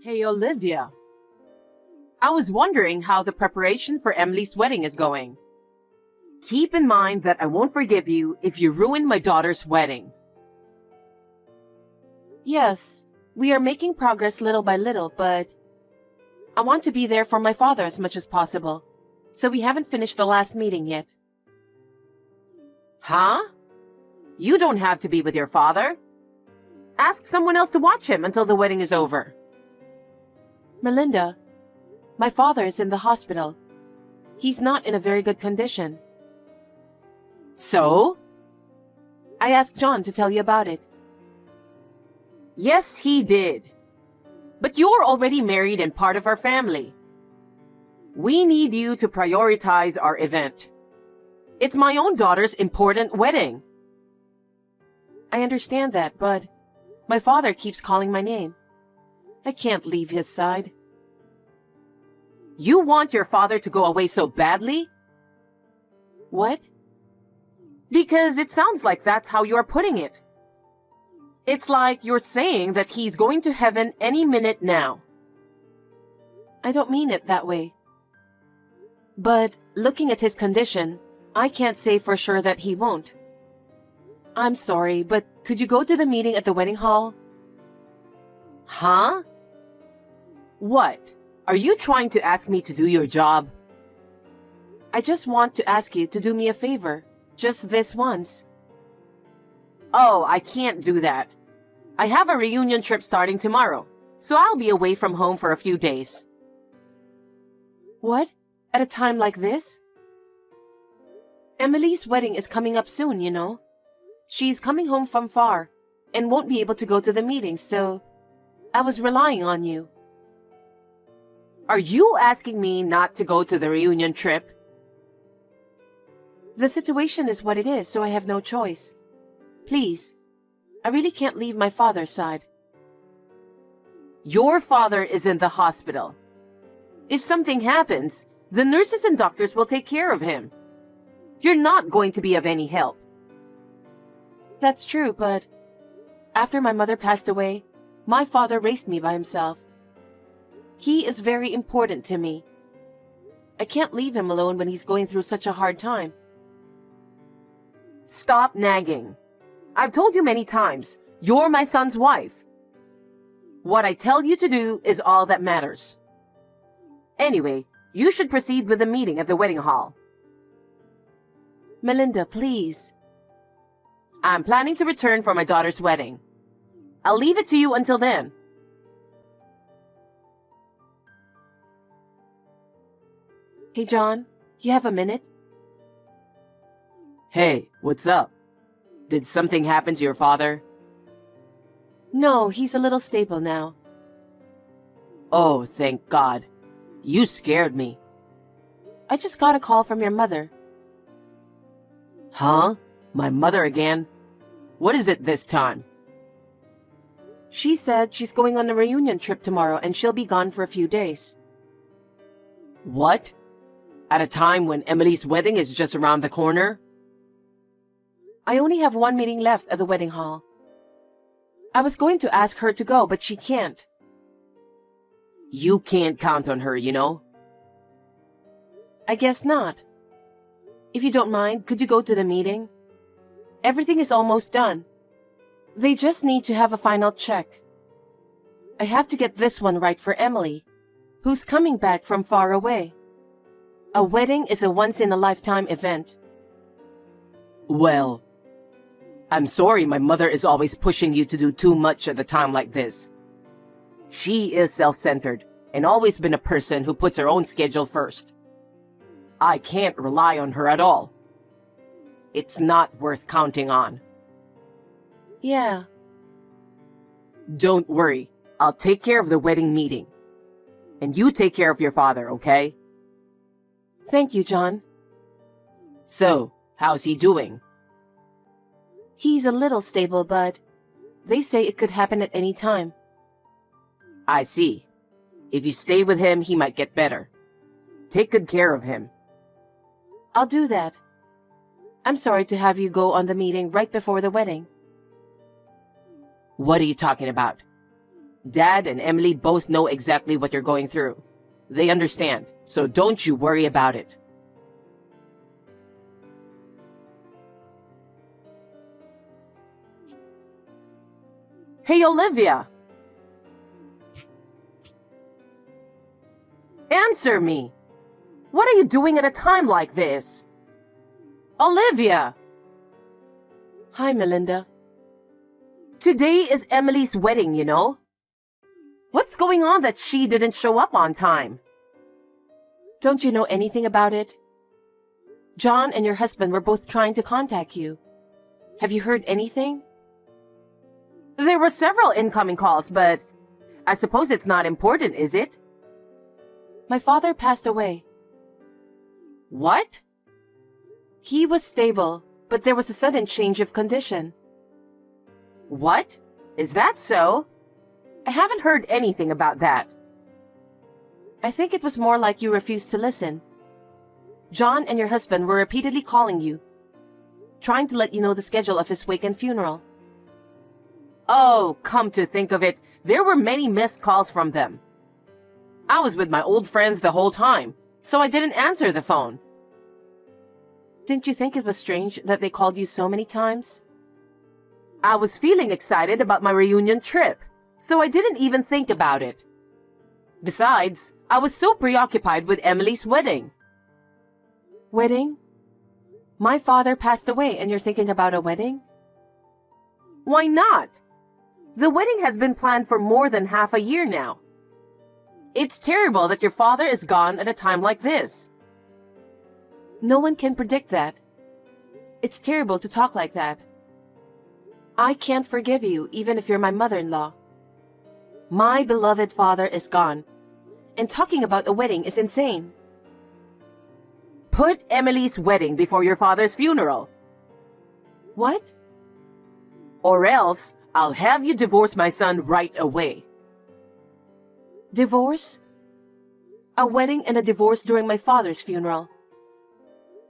Hey, Olivia. I was wondering how the preparation for Emily's wedding is going. Keep in mind that I won't forgive you if you ruin my daughter's wedding. Yes, we are making progress little by little, but I want to be there for my father as much as possible, so we haven't finished the last meeting yet. Huh? You don't have to be with your father. Ask someone else to watch him until the wedding is over. Melinda, my father is in the hospital. He's not in a very good condition. So? I asked John to tell you about it. Yes, he did. But you're already married and part of our family. We need you to prioritize our event. It's my own daughter's important wedding. I understand that, but my father keeps calling my name. I can't leave his side. You want your father to go away so badly? What? Because it sounds like that's how you're putting it. It's like you're saying that he's going to heaven any minute now. I don't mean it that way. But looking at his condition, I can't say for sure that he won't. I'm sorry, but could you go to the meeting at the wedding hall? Huh? What? Are you trying to ask me to do your job? I just want to ask you to do me a favor. Just this once. Oh, I can't do that. I have a reunion trip starting tomorrow, so I'll be away from home for a few days. What? At a time like this? Emily's wedding is coming up soon, you know. She's coming home from far and won't be able to go to the meeting, so I was relying on you. Are you asking me not to go to the reunion trip? The situation is what it is, so I have no choice. Please, I really can't leave my father's side. Your father is in the hospital. If something happens, the nurses and doctors will take care of him. You're not going to be of any help. That's true, but after my mother passed away, my father raised me by himself. He is very important to me. I can't leave him alone when he's going through such a hard time. Stop nagging. I've told you many times, you're my son's wife. What I tell you to do is all that matters. Anyway, you should proceed with the meeting at the wedding hall. Melinda, please. I'm planning to return for my daughter's wedding. I'll leave it to you until then. Hey, John, you have a minute? Hey, what's up? Did something happen to your father? No, he's a little stable now. Oh, thank God. You scared me. I just got a call from your mother. Huh? My mother again? What is it this time? She said she's going on a reunion trip tomorrow and she'll be gone for a few days. What? At a time when Emily's wedding is just around the corner? I only have one meeting left at the wedding hall. I was going to ask her to go, but she can't. You can't count on her, you know? I guess not. If you don't mind, could you go to the meeting? Everything is almost done. They just need to have a final check. I have to get this one right for Emily, who's coming back from far away. A wedding is a once-in-a-lifetime event. Well, I'm sorry my mother is always pushing you to do too much at a time like this. She is self-centered and always been a person who puts her own schedule first. I can't rely on her at all. It's not worth counting on. Yeah. Don't worry. I'll take care of the wedding meeting. And you take care of your father, okay? Thank you, John. So, how's he doing? He's a little stable, but they say it could happen at any time. I see. If you stay with him, he might get better. Take good care of him. I'll do that. I'm sorry to have you go on the meeting right before the wedding. What are you talking about? Dad and Emily both know exactly what you're going through. They understand, so don't you worry about it. Hey, Olivia! Answer me! What are you doing at a time like this? Olivia! Hi, Melinda. Today is Emily's wedding, you know? What's going on that she didn't show up on time? Don't you know anything about it? John and your husband were both trying to contact you. Have you heard anything? There were several incoming calls, but I suppose it's not important, is it? My father passed away. What? He was stable, but there was a sudden change of condition. What? Is that so? I haven't heard anything about that. I think it was more like you refused to listen. John and your husband were repeatedly calling you, trying to let you know the schedule of his wake and funeral. Oh, come to think of it, there were many missed calls from them. I was with my old friends the whole time, so I didn't answer the phone. Didn't you think it was strange that they called you so many times? I was feeling excited about my reunion trip, so I didn't even think about it. Besides, I was so preoccupied with Emily's wedding. Wedding? My father passed away and you're thinking about a wedding? Why not? The wedding has been planned for more than half a year now. It's terrible that your father is gone at a time like this. No one can predict that. It's terrible to talk like that. I can't forgive you even if you're my mother-in-law. My beloved father is gone, and talking about a wedding is insane. Put Emily's wedding before your father's funeral. What? Or else, I'll have you divorce my son right away. Divorce? A wedding and a divorce during my father's funeral.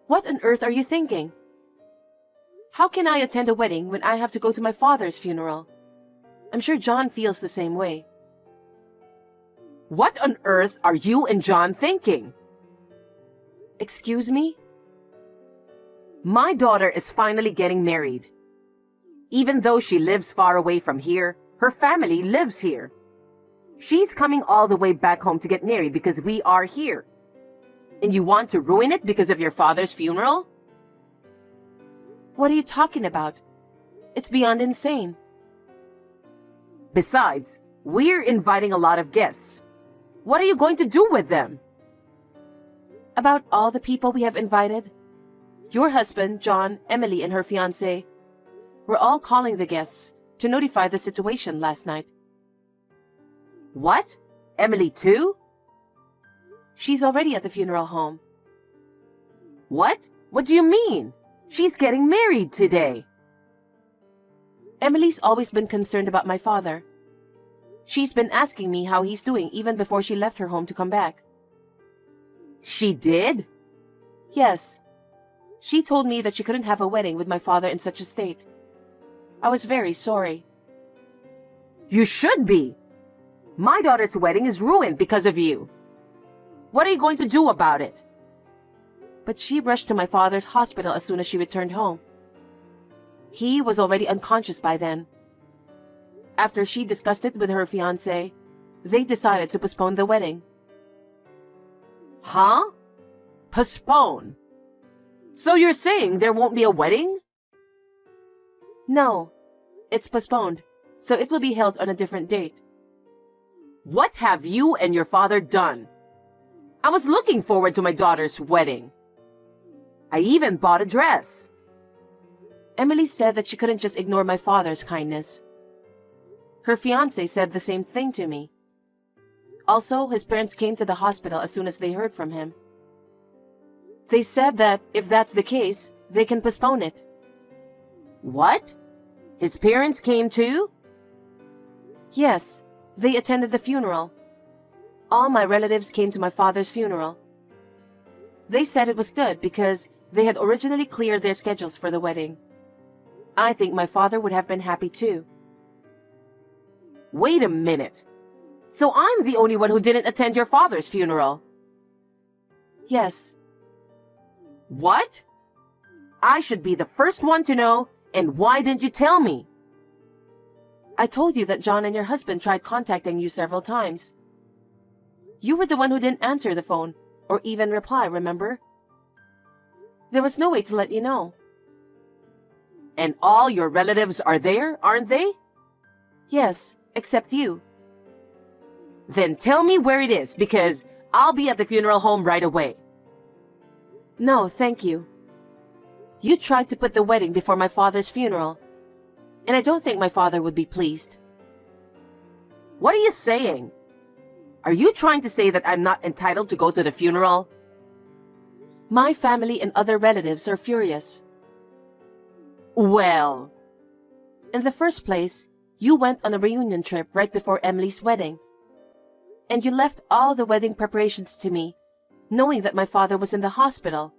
What on earth are you thinking? How can I attend a wedding when I have to go to my father's funeral? I'm sure John feels the same way. What on earth are you and John thinking? Excuse me? My daughter is finally getting married. Even though she lives far away from here, her family lives here. She's coming all the way back home to get married because we are here. And you want to ruin it because of your father's funeral? What are you talking about? It's beyond insane. Besides, we're inviting a lot of guests. What are you going to do with them? About all the people we have invited? Your husband, John, Emily, and her fiancé were all calling the guests to notify the situation last night. What? Emily too? She's already at the funeral home. What? What do you mean? She's getting married today. Emily's always been concerned about my father. She's been asking me how he's doing even before she left her home to come back. She did? Yes. She told me that she couldn't have a wedding with my father in such a state. I was very sorry. You should be. My daughter's wedding is ruined because of you. What are you going to do about it? But she rushed to my father's hospital as soon as she returned home. He was already unconscious by then. After she discussed it with her fiancé, they decided to postpone the wedding. Huh? Postpone? So you're saying there won't be a wedding? No, it's postponed, so it will be held on a different date. What have you and your father done? I was looking forward to my daughter's wedding. I even bought a dress. Emily said that she couldn't just ignore my father's kindness. Her fiancé said the same thing to me. Also, his parents came to the hospital as soon as they heard from him. They said that if that's the case, they can postpone it. What? His parents came too? Yes, they attended the funeral. All my relatives came to my father's funeral. They said it was good because they had originally cleared their schedules for the wedding. I think my father would have been happy too. Wait a minute. So I'm the only one who didn't attend your father's funeral? Yes. What? I should be the first one to know, and why didn't you tell me? I told you that John and your husband tried contacting you several times. You were the one who didn't answer the phone, or even reply, remember? There was no way to let you know. And all your relatives are there, aren't they? Yes, except you. Then tell me where it is, because I'll be at the funeral home right away. No, thank you. You tried to put the wedding before my father's funeral, and I don't think my father would be pleased. What are you saying? Are you trying to say that I'm not entitled to go to the funeral? My family and other relatives are furious. Well, in the first place, you went on a reunion trip right before Emily's wedding. And you left all the wedding preparations to me, knowing that my father was in the hospital.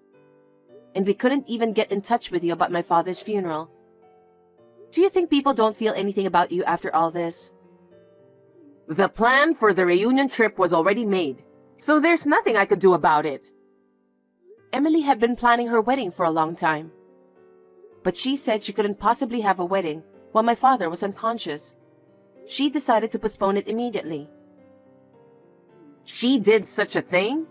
And we couldn't even get in touch with you about my father's funeral. Do you think people don't feel anything about you after all this? The plan for the reunion trip was already made, so there's nothing I could do about it. Emily had been planning her wedding for a long time. But she said she couldn't possibly have a wedding while my father was unconscious. She decided to postpone it immediately. She did such a thing?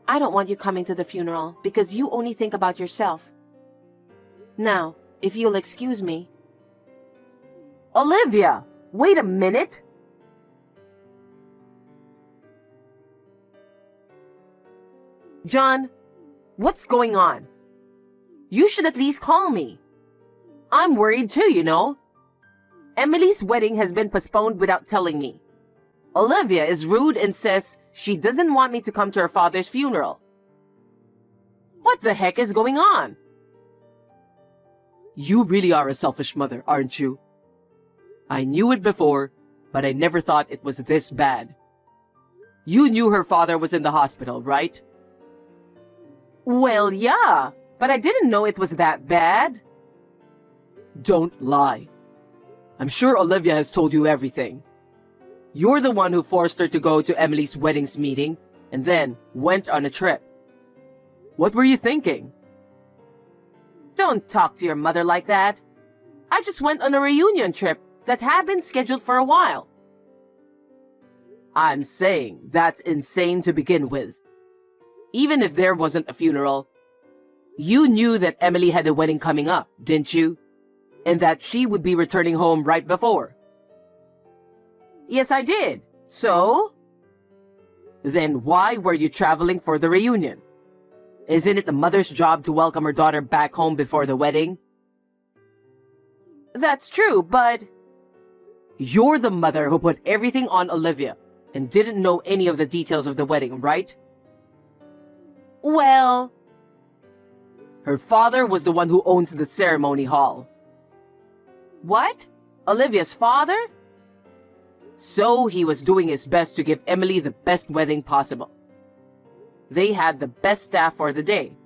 I don't want you coming to the funeral because you only think about yourself. Now, if you'll excuse me. Olivia, wait a minute. John, what's going on? You should at least call me. I'm worried too, you know. Emily's wedding has been postponed without telling me. Olivia is rude and says she doesn't want me to come to her father's funeral. What the heck is going on? You really are a selfish mother, aren't you? I knew it before, but I never thought it was this bad. You knew her father was in the hospital, right? Well, yeah, but I didn't know it was that bad. Don't lie. I'm sure Olivia has told you everything. You're the one who forced her to go to Emily's wedding's meeting and then went on a trip. What were you thinking? Don't talk to your mother like that. I just went on a reunion trip that had been scheduled for a while. I'm saying that's insane to begin with. Even if there wasn't a funeral, you knew that Emily had a wedding coming up, didn't you? And that she would be returning home right before. Yes, I did. So? Then why were you traveling for the reunion? Isn't it the mother's job to welcome her daughter back home before the wedding? That's true, but... You're the mother who put everything on Olivia and didn't know any of the details of the wedding, right? Well... Her father was the one who owns the ceremony hall. What? Olivia's father? So he was doing his best to give Emily the best wedding possible. They had the best staff for the day.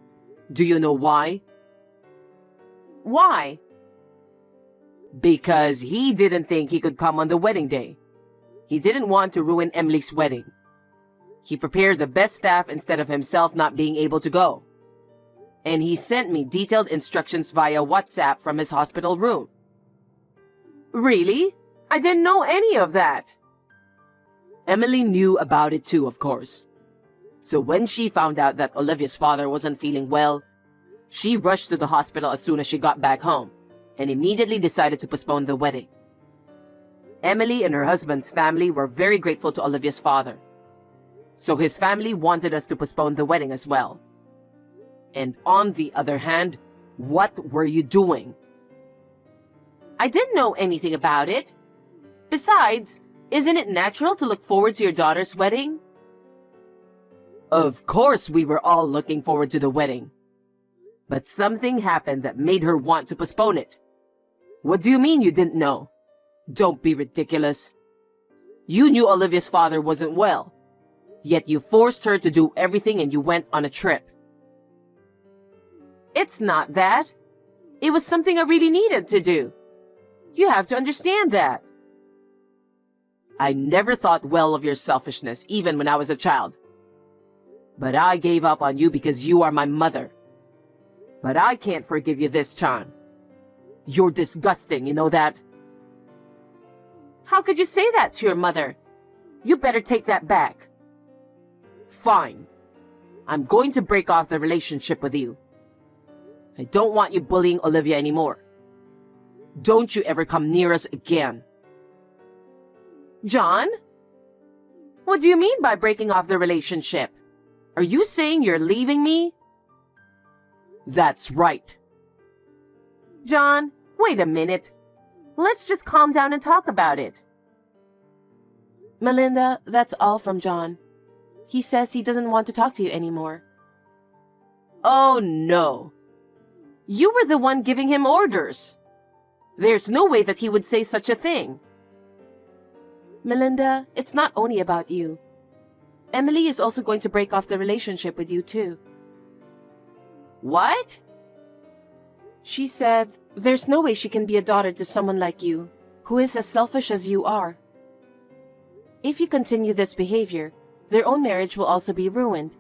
Do you know why? Why? Because he didn't think he could come on the wedding day. He didn't want to ruin Emily's wedding. He prepared the best staff instead of himself not being able to go. And he sent me detailed instructions via WhatsApp from his hospital room. Really? I didn't know any of that. Emily knew about it too, of course. So when she found out that Olivia's father wasn't feeling well, she rushed to the hospital as soon as she got back home and immediately decided to postpone the wedding. Emily and her husband's family were very grateful to Olivia's father. So his family wanted us to postpone the wedding as well. And on the other hand, what were you doing? I didn't know anything about it. Besides, isn't it natural to look forward to your daughter's wedding? Of course we were all looking forward to the wedding. But something happened that made her want to postpone it. What do you mean you didn't know? Don't be ridiculous. You knew Olivia's father wasn't well. Yet you forced her to do everything and you went on a trip. It's not that. It was something I really needed to do. You have to understand that. I never thought well of your selfishness, even when I was a child. But I gave up on you because you are my mother. But I can't forgive you this time. You're disgusting, you know that? How could you say that to your mother? You better take that back. Fine. I'm going to break off the relationship with you. I don't want you bullying Olivia anymore. Don't you ever come near us again. John? What do you mean by breaking off the relationship? Are you saying you're leaving me? That's right. John, wait a minute. Let's just calm down and talk about it. Melinda, that's all from John. He says he doesn't want to talk to you anymore. Oh no. You were the one giving him orders. There's no way that he would say such a thing. Melinda, it's not only about you. Emily is also going to break off the relationship with you too. What? She said there's no way she can be a daughter to someone like you, who is as selfish as you are. If you continue this behavior, their own marriage will also be ruined.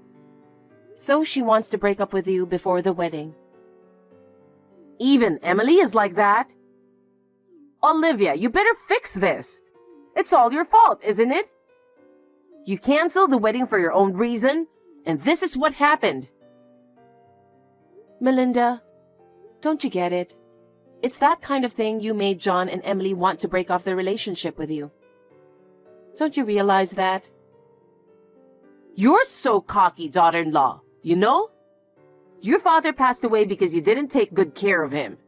So she wants to break up with you before the wedding. Even Emily is like that? Olivia, you better fix this. It's all your fault, isn't it? You canceled the wedding for your own reason, and this is what happened. Melinda, don't you get it? It's that kind of thing you made John and Emily want to break off their relationship with you. Don't you realize that? You're so cocky, daughter-in-law, you know? Your father passed away because you didn't take good care of him.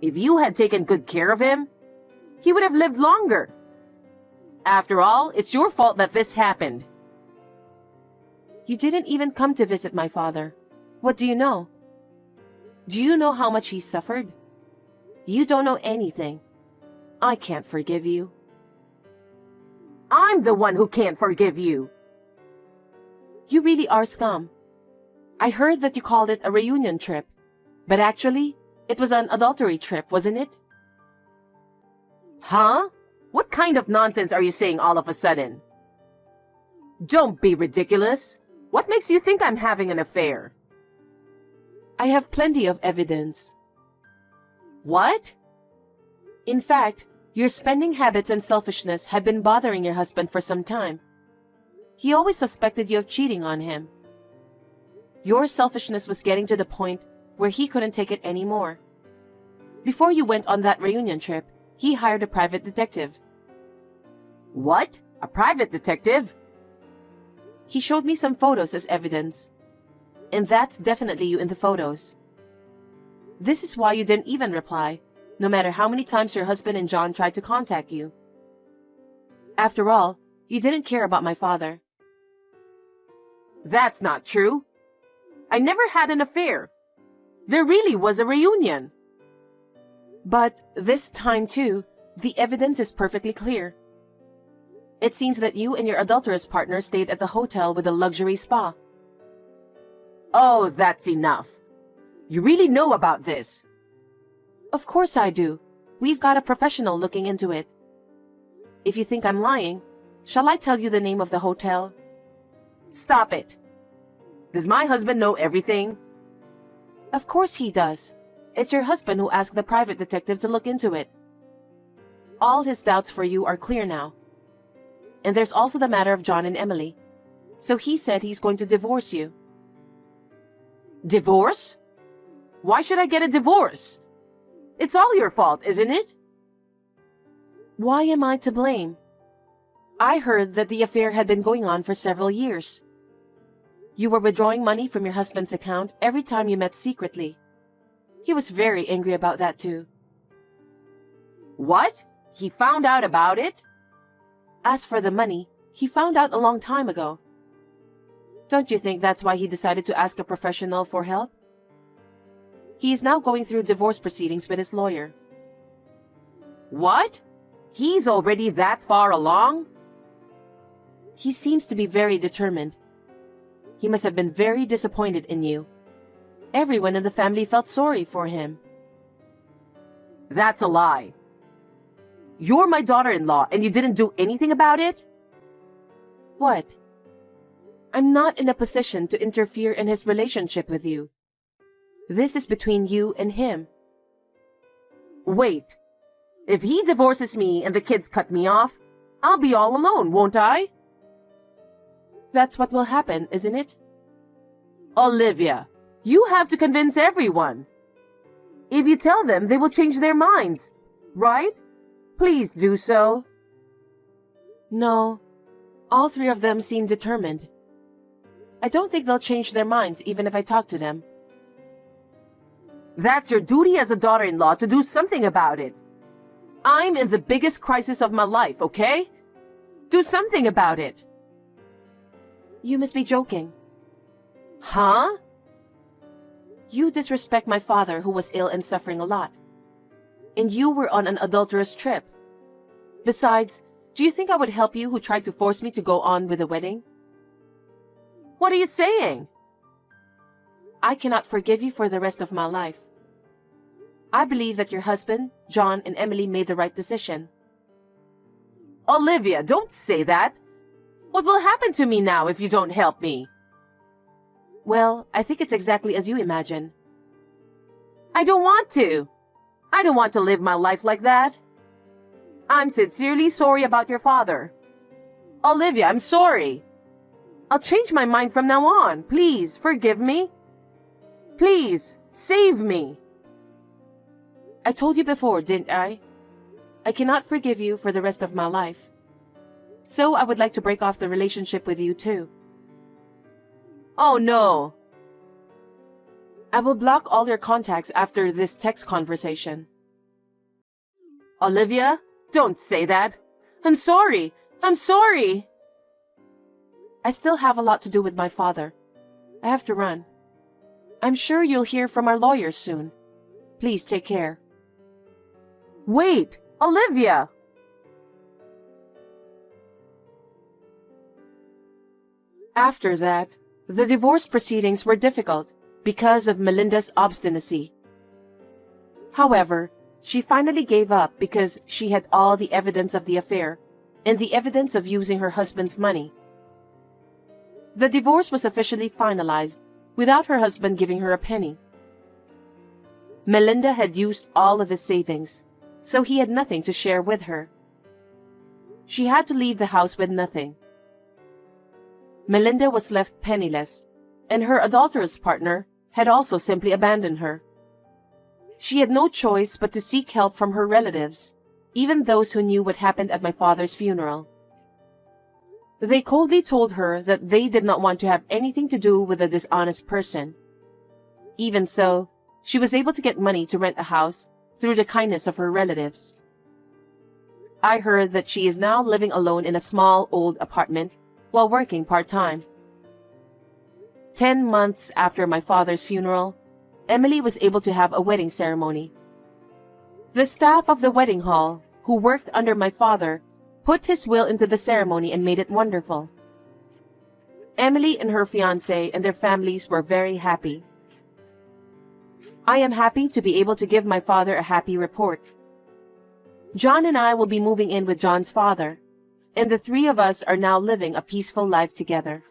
If you had taken good care of him, he would have lived longer. After all, it's your fault that this happened. You didn't even come to visit my father. What do you know? Do you know how much he suffered? You don't know anything. I can't forgive you. I'm the one who can't forgive you. You really are scum. I heard that you called it a reunion trip, but actually, it was an adultery trip, wasn't it? Huh? What kind of nonsense are you saying all of a sudden? Don't be ridiculous. What makes you think I'm having an affair? I have plenty of evidence. What? In fact, your spending habits and selfishness had been bothering your husband for some time. He always suspected you of cheating on him. Your selfishness was getting to the point where he couldn't take it anymore. Before you went on that reunion trip, he hired a private detective. What? A private detective? He showed me some photos as evidence. And that's definitely you in the photos. This is why you didn't even reply, no matter how many times your husband and John tried to contact you. After all, you didn't care about my father. That's not true. I never had an affair. There really was a reunion. But this time too, the evidence is perfectly clear. It seems that you and your adulterous partner stayed at the hotel with a luxury spa. Oh, that's enough. You really know about this. Of course I do. We've got a professional looking into it. If you think I'm lying, shall I tell you the name of the hotel? Stop it. Does my husband know everything? Of course he does. It's your husband who asked the private detective to look into it. All his doubts for you are clear now. And there's also the matter of John and Emily. So he said he's going to divorce you. Divorce? Why should I get a divorce? It's all your fault, isn't it? Why am I to blame? I heard that the affair had been going on for several years. You were withdrawing money from your husband's account every time you met secretly. He was very angry about that too. What? He found out about it? As for the money, he found out a long time ago. Don't you think that's why he decided to ask a professional for help? He is now going through divorce proceedings with his lawyer. What? He's already that far along? He seems to be very determined. He must have been very disappointed in you. Everyone in the family felt sorry for him. That's a lie. You're my daughter-in-law and you didn't do anything about it? What? I'm not in a position to interfere in his relationship with you. This is between you and him. Wait. If he divorces me and the kids cut me off, I'll be all alone, won't I? That's what will happen, isn't it? Olivia, you have to convince everyone. If you tell them, they will change their minds, right? Please do so. No, all three of them seem determined. I don't think they'll change their minds even if I talk to them. That's your duty as a daughter-in-law to do something about it. I'm in the biggest crisis of my life, okay? Do something about it. You must be joking. Huh? You disrespect my father who was ill and suffering a lot. And you were on an adulterous trip. Besides, do you think I would help you who tried to force me to go on with the wedding? What are you saying? I cannot forgive you for the rest of my life. I believe that your husband, John, and Emily made the right decision. Olivia, don't say that. What will happen to me now if you don't help me? Well, I think it's exactly as you imagine. I don't want to. I don't want to live my life like that. I'm sincerely sorry about your father. Olivia, I'm sorry. I'll change my mind from now on. Please, forgive me. Please, save me. I told you before, didn't I? I cannot forgive you for the rest of my life. So I would like to break off the relationship with you too. Oh no. I will block all your contacts after this text conversation. Olivia, don't say that. I'm sorry. I'm sorry. I still have a lot to do with my father. I have to run. I'm sure you'll hear from our lawyers soon. Please take care. Wait, Olivia! After that, the divorce proceedings were difficult because of Melinda's obstinacy. However, she finally gave up because she had all the evidence of the affair and the evidence of using her husband's money. The divorce was officially finalized without her husband giving her a penny. Melinda had used all of his savings, so he had nothing to share with her. She had to leave the house with nothing. Melinda was left penniless, and her adulterous partner had also simply abandoned her. She had no choice but to seek help from her relatives, even those who knew what happened at my father's funeral. They coldly told her that they did not want to have anything to do with a dishonest person. Even so, she was able to get money to rent a house through the kindness of her relatives. I heard that she is now living alone in a small old apartment while working part-time. 10 months after my father's funeral, Emily was able to have a wedding ceremony. The staff of the wedding hall, who worked under my father, put his will into the ceremony and made it wonderful. Emily and her fiancé and their families were very happy. I am happy to be able to give my father a happy report. John and I will be moving in with John's father, and the three of us are now living a peaceful life together.